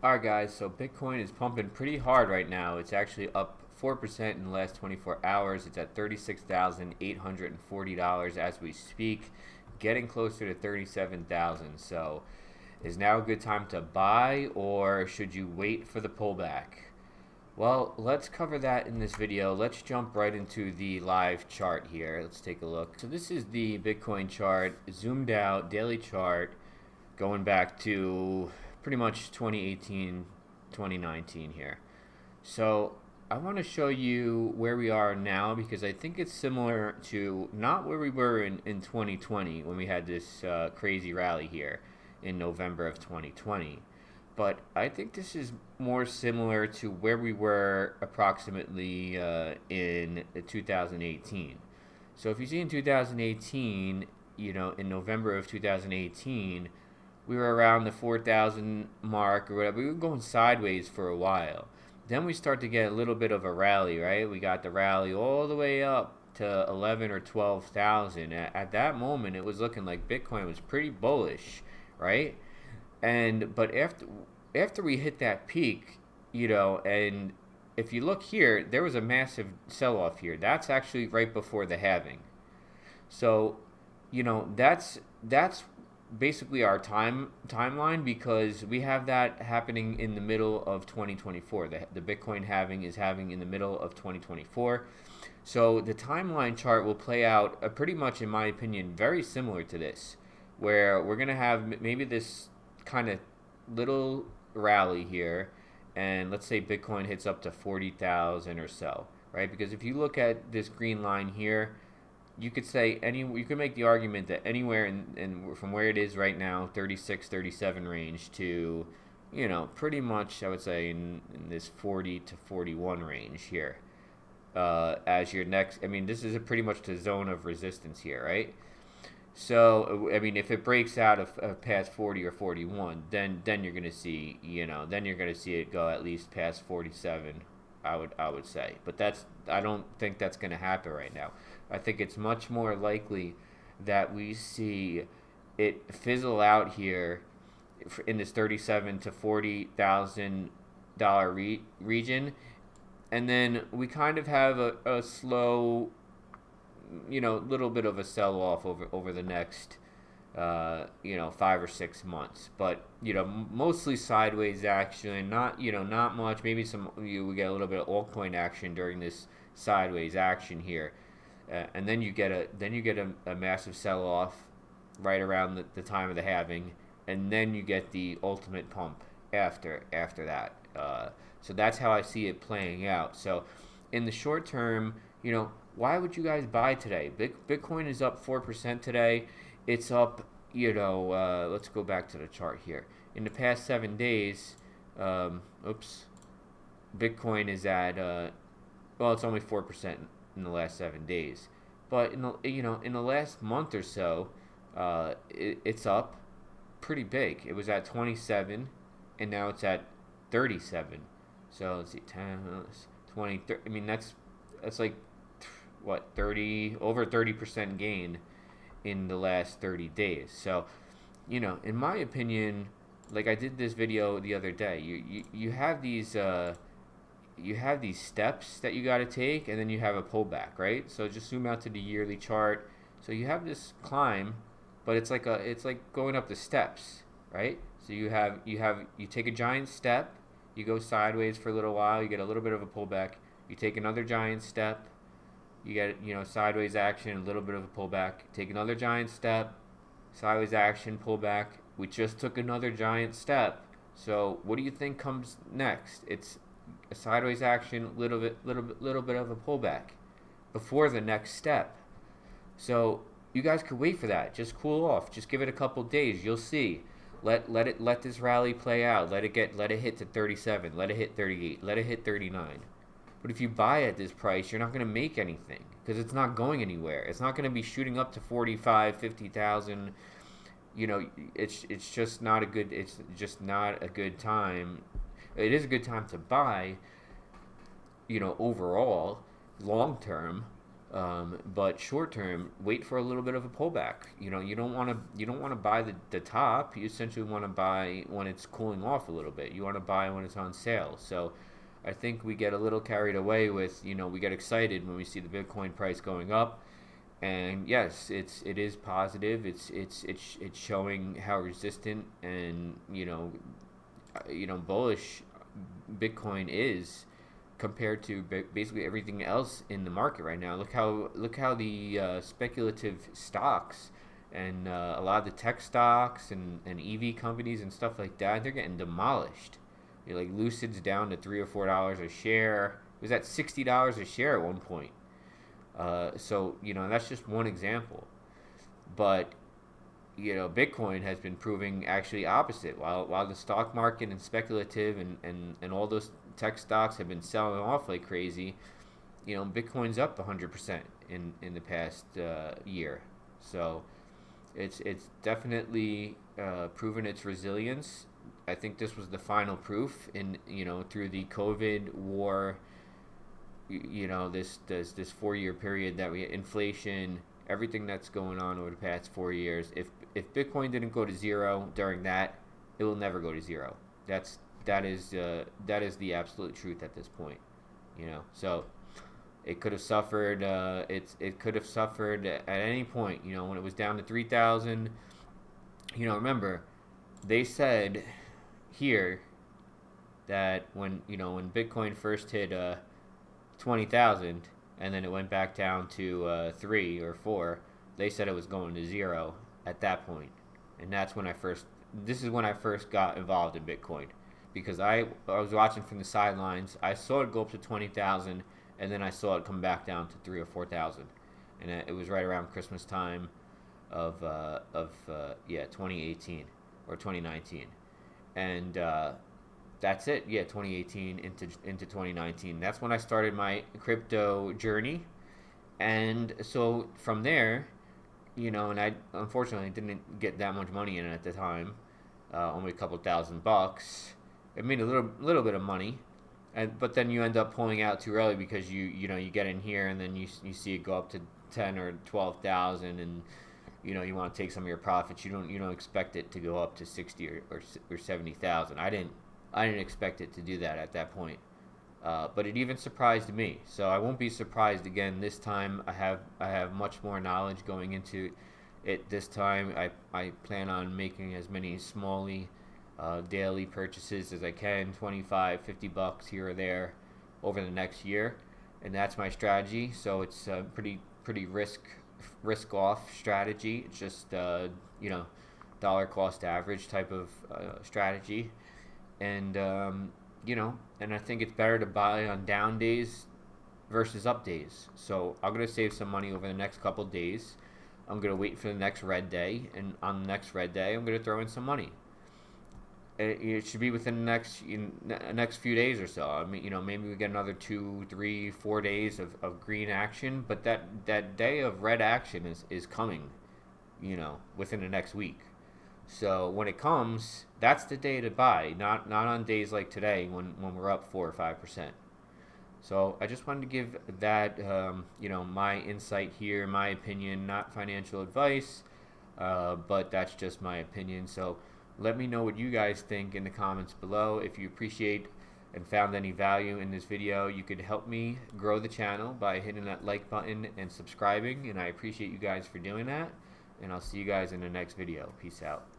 Alright guys, so Bitcoin is pumping pretty hard right now. It's actually up 4% in the last 24 hours. It's at $36,840 as we speak, getting closer to 37,000. So is now a good time to buy, or should you wait for the pullback? Well, let's cover that in this video. Let's jump right into the live chart here. Let's take a look. So this is the Bitcoin chart, zoomed out, daily chart, going back to pretty much 2018, 2019 here. So I want to show you where we are now, because I think it's similar to not where we were in 2020 when we had this crazy rally here in November of 2020. But I think this is more similar to where we were approximately in 2018. So if you see in 2018, in November of 2018, we were around the 4,000 mark or whatever. We were going sideways for a while. Then we start to get a little bit of a rally, right? We got the rally all the way up to 11 or 12,000. At that moment, it was looking like Bitcoin was pretty bullish, right? But after we hit that peak, and if you look here, there was a massive sell-off here. That's actually right before the halving. So, that's basically our timeline, because we have that happening in the middle of 2024. The Bitcoin halving is having in the middle of 2024. So the timeline chart will play out pretty much, in my opinion, very similar to this, where we're going to have maybe this kind of little rally here, and let's say Bitcoin hits up to 40,000 or so, right? Because if you look at this green line here, you could say you could make the argument that anywhere in from where it is right now, 36, 37 range, to pretty much, I would say, in this 40 to 41 range here, as your next. I mean, this is pretty much the zone of resistance here, right? So I mean, if it breaks out of past 40 or 41, then you're gonna see it go at least past 47. I would say, but I don't think that's gonna happen right now. I think it's much more likely that we see it fizzle out here in this 37 to $40,000 region, and then we kind of have a slow, little bit of a sell off over the next 5 or 6 months, but mostly sideways action. Not much. Maybe we get a little bit of altcoin action during this sideways action here, and then you get a massive sell off right around the time of the halving, and then you get the ultimate pump after that. So that's how I see it playing out. So in the short term, why would you guys buy today? Bitcoin is up 4% today. It's up, let's go back to the chart here. In the past 7 days, Bitcoin is at, it's only 4% in the last 7 days. But in the last month or so, it's up pretty big. It was at 27, and now it's at 37. So let's see, 10, 20, 30. I mean, that's like what, 30% gain in the last 30 days. So, in my opinion, like I did this video the other day, you have these steps that you got to take, and then you have a pullback, right? So just zoom out to the yearly chart. So you have this climb, but it's like going up the steps, right? So you take a giant step, you go sideways for a little while, you get a little bit of a pullback, you take another giant step, you get sideways action, a little bit of a pullback, take another giant step, sideways action, pullback. We just took another giant step. So what do you think comes next? It's a sideways action, little bit of a pullback before the next step. So you guys could wait for that. Just cool off. Just give it a couple days. You'll see. Let this rally play out. Let it hit to 37. Let it hit 38. Let it hit 39. But if you buy at this price, you're not going to make anything, because it's not going anywhere. It's not going to be shooting up to 45, 50,000. It's just not a good time. It is a good time to buy, overall, long term, But short term, wait for a little bit of a pullback. You don't want to buy the top. You essentially want to buy when it's cooling off a little bit. You want to buy when it's on sale. So I think we get a little carried away with, we get excited when we see the Bitcoin price going up. And yes, it is positive. It's showing how resistant and bullish Bitcoin is compared to basically everything else in the market right now. Look how the speculative stocks and a lot of the tech stocks and EV companies and stuff like that, they're getting demolished. Like Lucid's down to $3 or $4 a share. It was at $60 a share at one point. So that's just one example. But Bitcoin has been proving actually opposite. While the stock market and speculative and all those tech stocks have been selling off like crazy, Bitcoin's up 100% in the past year. So it's definitely proven its resilience. I think this was the final proof in through the COVID war. This 4-year period that we had inflation, everything that's going on over the past 4 years. If Bitcoin didn't go to zero during that, it will never go to zero. That is the absolute truth at this point. So it could have suffered. It could have suffered at any point. When it was down to 3,000. Remember, they said here that when Bitcoin first hit 20,000 and then it went back down to 3 or 4, they said it was going to zero at that point. And that's when this is when I first got involved in Bitcoin, because I was watching from the sidelines. I saw it go up to 20,000 and then I saw it come back down to 3 or 4,000. And it was right around Christmas time of 2018 or 2019. And that's it. Yeah, 2018 into 2019. That's when I started my crypto journey. And so from there, and I unfortunately didn't get that much money in it at the time. Only a couple $1,000. It made a little bit of money, but then you end up pulling out too early because you get in here and then you see it go up to 10 or 12,000, and you want to take some of your profits. You don't expect it to go up to 60 or 70,000. I didn't expect it to do that at that point, but it even surprised me. So I won't be surprised again this time. I have much more knowledge going into it this time. I plan on making as many smally daily purchases as I can, 25, $50 here or there over the next year, and that's my strategy. So it's a pretty risk off strategy. It's just dollar cost average type of strategy. And and I think it's better to buy on down days versus up days. So I'm gonna save some money over the next couple days. I'm gonna wait for the next red day, and on the next red day, I'm gonna throw in some money. It should be within the next few days or so. I mean, maybe we get another 2, 3, 4 days of green action, but that day of red action is coming, within the next week. So when it comes, that's the day to buy, not on days like today when we're up 4 or 5%. So I just wanted to give that my insight here, my opinion, not financial advice, but that's just my opinion. So let me know what you guys think in the comments below. If you appreciate and found any value in this video, you could help me grow the channel by hitting that like button and subscribing, and I appreciate you guys for doing that. And I'll see you guys in the next video. Peace out.